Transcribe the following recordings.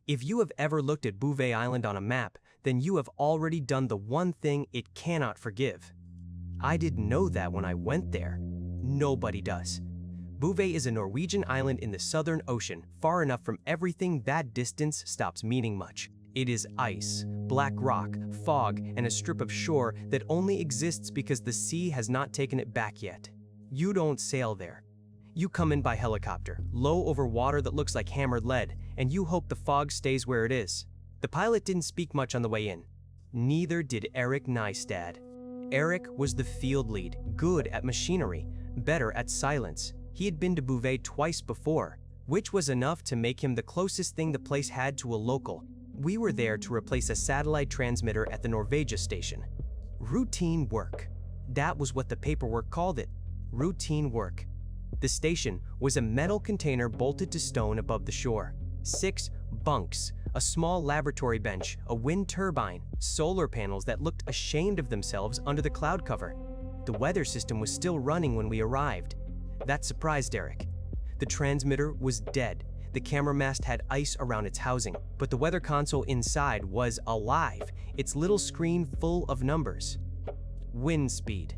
If you have ever looked at Bouvet Island on a map, then you have already done the one thing it cannot forgive. I didn't know that when I went there. Nobody does. Bouvet is a Norwegian island in the Southern Ocean, far enough from everything that distance stops meaning much. It is ice, black rock, fog, and a strip of shore that only exists because the sea has not taken it back yet. You don't sail there. You come in by helicopter, low over water that looks like hammered lead, and you hope the fog stays where it is. The pilot didn't speak much on the way in. Neither did Eric Nystad. Eric was the field lead, good at machinery, better at silence. He had been to Bouvet twice before, which was enough to make him the closest thing the place had to a local. We were there to replace a satellite transmitter at the Norvegia station. Routine work. That was what the paperwork called it. Routine work. The station was a metal container bolted to stone above the shore. 6 bunks, a small laboratory bench, a wind turbine, solar panels that looked ashamed of themselves under the cloud cover. The weather system was still running when we arrived. That surprised Eric. The transmitter was dead. The camera mast had ice around its housing, but the weather console inside was alive, its little screen full of numbers. Wind speed,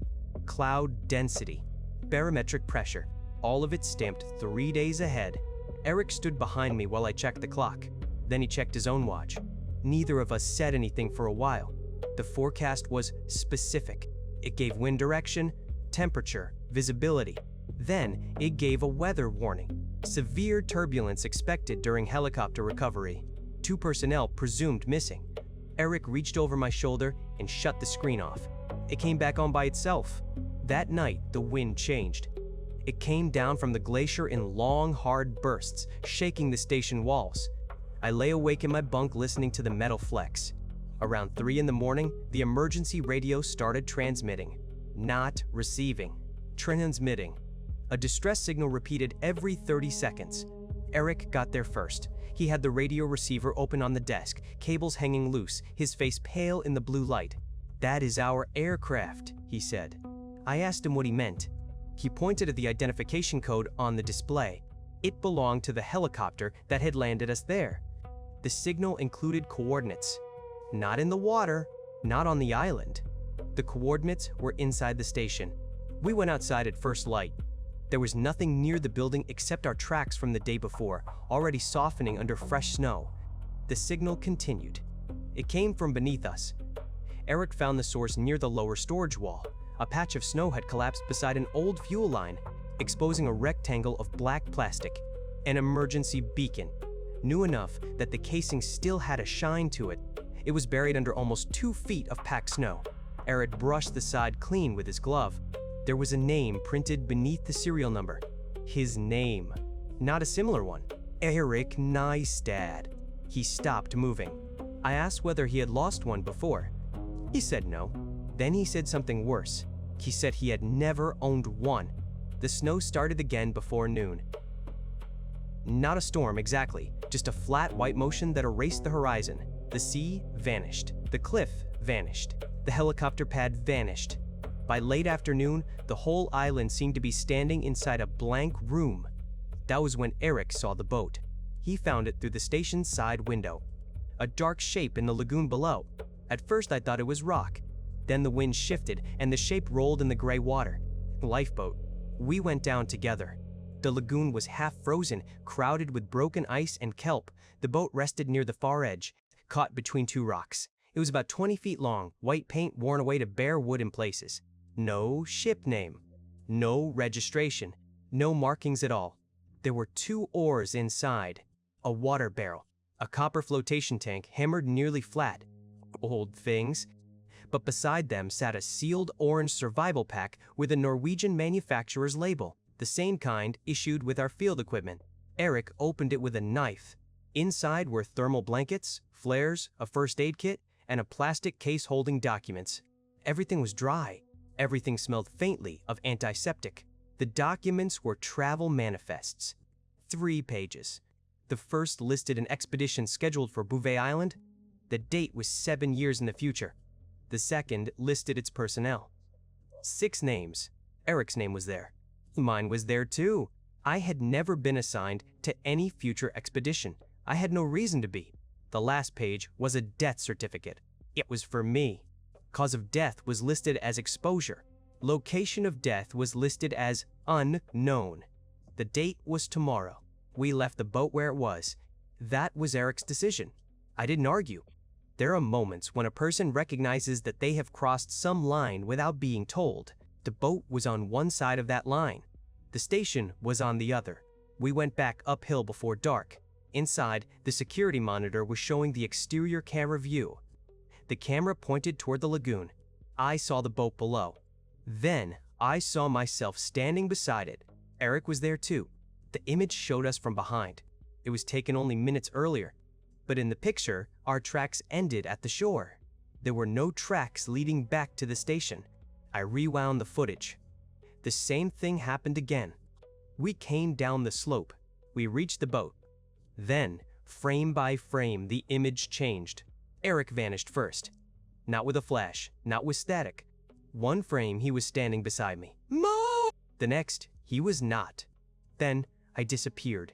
cloud density, barometric pressure, all of it stamped 3 days ahead. Eric stood behind me while I checked the clock. Then he checked his own watch. Neither of us said anything for a while. The forecast was specific. It gave wind direction, temperature, visibility. Then it gave a weather warning. Severe turbulence expected during helicopter recovery. 2 personnel presumed missing. Eric reached over my shoulder and shut the screen off. It came back on by itself. That night, the wind changed. It came down from the glacier in long, hard bursts, shaking the station walls. I lay awake in my bunk listening to the metal flex. Around 3 in the morning, the emergency radio started transmitting. Not receiving. Transmitting. A distress signal repeated every 30 seconds. Eric got there first. He had the radio receiver open on the desk, cables hanging loose, his face pale in the blue light. "That is our aircraft," he said. I asked him what he meant. He pointed at the identification code on the display. It belonged to the helicopter that had landed us there. The signal included coordinates. Not in the water, not on the island. The coordinates were inside the station. We went outside at first light. There was nothing near the building except our tracks from the day before, already softening under fresh snow. The signal continued. It came from beneath us. Eric found the source near the lower storage wall. A patch of snow had collapsed beside an old fuel line, exposing a rectangle of black plastic, an emergency beacon. New enough that the casing still had a shine to it. It was buried under almost 2 feet of packed snow. Eric brushed the side clean with his glove. There was a name printed beneath the serial number. His name. Not a similar one. Eric Nystad. He stopped moving. I asked whether he had lost one before. He said no. Then he said something worse. He said he had never owned one. The snow started again before noon. Not a storm exactly, just a flat white motion that erased the horizon. The sea vanished. The cliff vanished. The helicopter pad vanished. By late afternoon, the whole island seemed to be standing inside a blank room. That was when Eric saw the boat. He found it through the station's side window. A dark shape in the lagoon below. At first I thought it was rock. Then the wind shifted and the shape rolled in the gray water. Lifeboat. We went down together. The lagoon was half frozen, crowded with broken ice and kelp. The boat rested near the far edge, caught between 2 rocks. It was about 20 feet long, white paint worn away to bare wood in places. No ship name. No registration. No markings at all. There were 2 oars inside. A water barrel. A copper flotation tank hammered nearly flat. Old things. But beside them sat a sealed orange survival pack with a Norwegian manufacturer's label, the same kind issued with our field equipment. Eric opened it with a knife. Inside were thermal blankets, flares, a first aid kit, and a plastic case holding documents. Everything was dry. Everything smelled faintly of antiseptic. The documents were travel manifests. 3 pages. The first listed an expedition scheduled for Bouvet Island. The date was 7 years in the future. The second listed its personnel. 6 names. Eric's name was there. Mine was there too. I had never been assigned to any future expedition. I had no reason to be. The last page was a death certificate. It was for me. Cause of death was listed as exposure. Location of death was listed as unknown. The date was tomorrow. We left the boat where it was. That was Eric's decision. I didn't argue. There are moments when a person recognizes that they have crossed some line without being told. The boat was on one side of that line. The station was on the other. We went back uphill before dark. Inside, the security monitor was showing the exterior camera view. The camera pointed toward the lagoon. I saw the boat below. Then, I saw myself standing beside it. Eric was there too. The image showed us from behind. It was taken only minutes earlier. But in the picture, our tracks ended at the shore. There were no tracks leading back to the station. I rewound the footage. The same thing happened again. We came down the slope. We reached the boat. Then, frame by frame, the image changed. Eric vanished first. Not with a flash, not with static. One frame, he was standing beside me. Mo! The next, he was not. Then, I disappeared.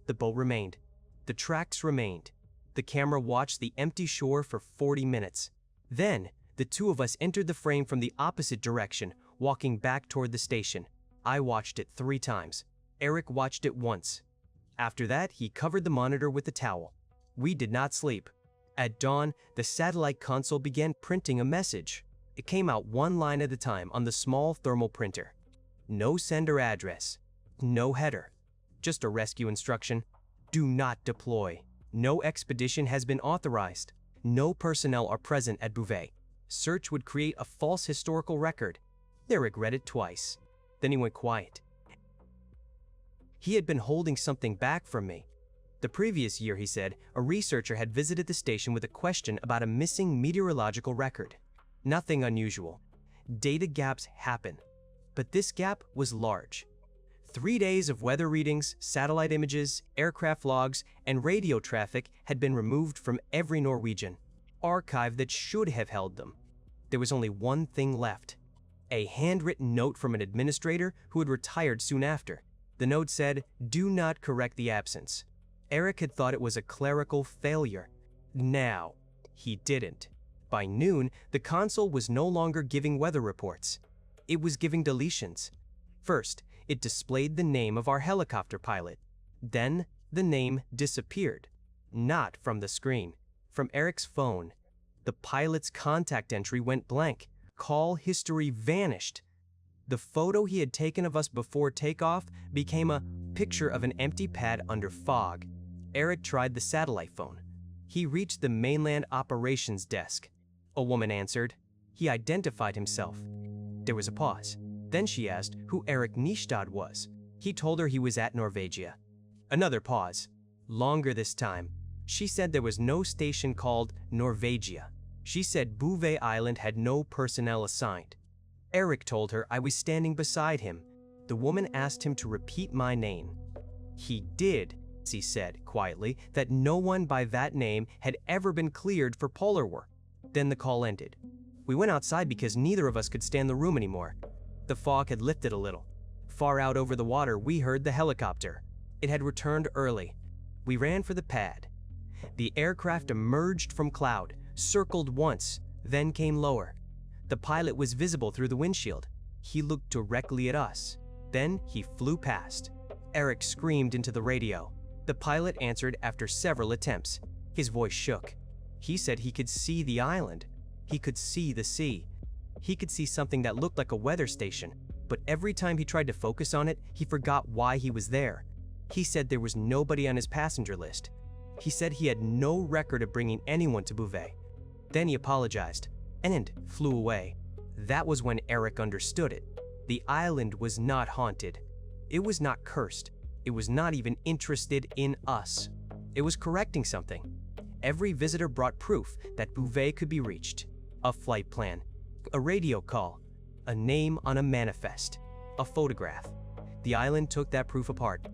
The boat remained. The tracks remained. The camera watched the empty shore for 40 minutes. Then, the two of us entered the frame from the opposite direction, walking back toward the station. I watched it 3 times. Eric watched it once. After that, he covered the monitor with a towel. We did not sleep. At dawn, the satellite console began printing a message. It came out one line at a time on the small thermal printer. No sender address. No header. Just a rescue instruction. Do not deploy. No expedition has been authorized. No personnel are present at Bouvet. Search would create a false historical record. Eric read it twice. Then he went quiet. He had been holding something back from me. The previous year, he said, a researcher had visited the station with a question about a missing meteorological record. Nothing unusual. Data gaps happen. But this gap was large. 3 days of weather readings, satellite images, aircraft logs, and radio traffic had been removed from every Norwegian archive that should have held them. There was only one thing left. A handwritten note from an administrator who had retired soon after. The note said, "Do not correct the absence." Eric had thought it was a clerical failure. Now, he didn't. By noon, the console was no longer giving weather reports. It was giving deletions. First, it displayed the name of our helicopter pilot. Then, the name disappeared. Not from the screen, from Eric's phone. The pilot's contact entry went blank. Call history vanished. The photo he had taken of us before takeoff became a picture of an empty pad under fog. Eric tried the satellite phone. He reached the mainland operations desk. A woman answered. He identified himself. There was a pause. Then she asked who Eric Nystad was. He told her he was at Norvegia. Another pause. Longer this time. She said there was no station called Norvegia. She said Bouvet Island had no personnel assigned. Eric told her I was standing beside him. The woman asked him to repeat my name. He did. He said, quietly, that no one by that name had ever been cleared for polar work. Then the call ended. We went outside because neither of us could stand the room anymore. The fog had lifted a little. Far out over the water, we heard the helicopter. It had returned early. We ran for the pad. The aircraft emerged from cloud, circled once, then came lower. The pilot was visible through the windshield. He looked directly at us. Then he flew past. Eric screamed into the radio. The pilot answered after several attempts. His voice shook. He said he could see the island. He could see the sea. He could see something that looked like a weather station, but every time he tried to focus on it, he forgot why he was there. He said there was nobody on his passenger list. He said he had no record of bringing anyone to Bouvet. Then he apologized and flew away. That was when Eric understood it. The island was not haunted. It was not cursed. It was not even interested in us. It was correcting something. Every visitor brought proof that Bouvet could be reached. A flight plan, a radio call, a name on a manifest, a photograph. The island took that proof apart.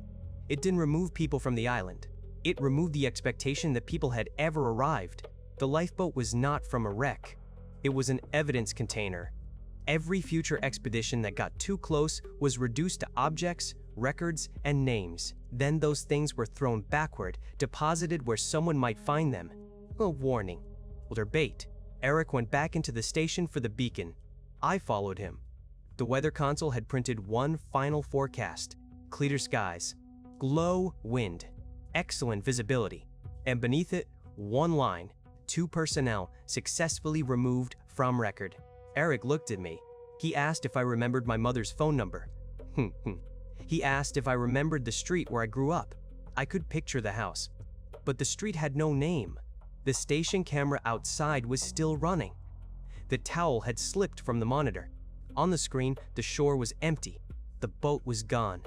It didn't remove people from the island. It removed the expectation that people had ever arrived. The lifeboat was not from a wreck. It was an evidence container. Every future expedition that got too close was reduced to objects, records, and names. Then those things were thrown backward, deposited where someone might find them. A warning. Older bait. Eric went back into the station for the beacon. I followed him. The weather console had printed one final forecast. Clear skies. Low wind. Excellent visibility. And beneath it, one line. 2 personnel successfully removed from record. Eric looked at me. He asked if I remembered my mother's phone number. He asked if I remembered the street where I grew up. I could picture the house. But the street had no name. The station camera outside was still running. The towel had slipped from the monitor. On the screen, the shore was empty. The boat was gone.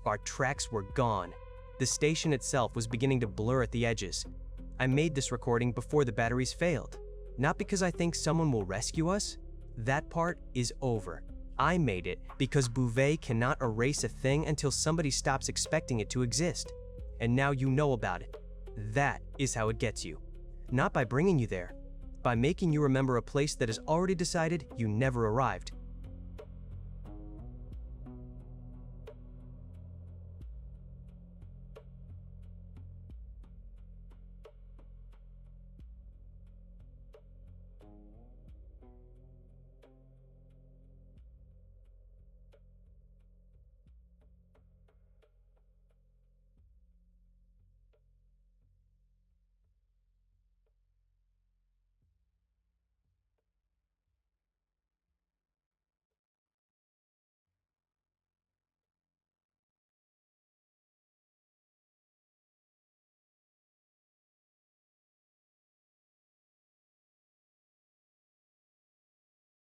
Our tracks were gone. The station itself was beginning to blur at the edges. I made this recording before the batteries failed. Not because I think someone will rescue us. That part is over. I made it because Bouvet cannot erase a thing until somebody stops expecting it to exist. And now you know about it. That is how it gets you. Not by bringing you there. By making you remember a place that is already decided you never arrived.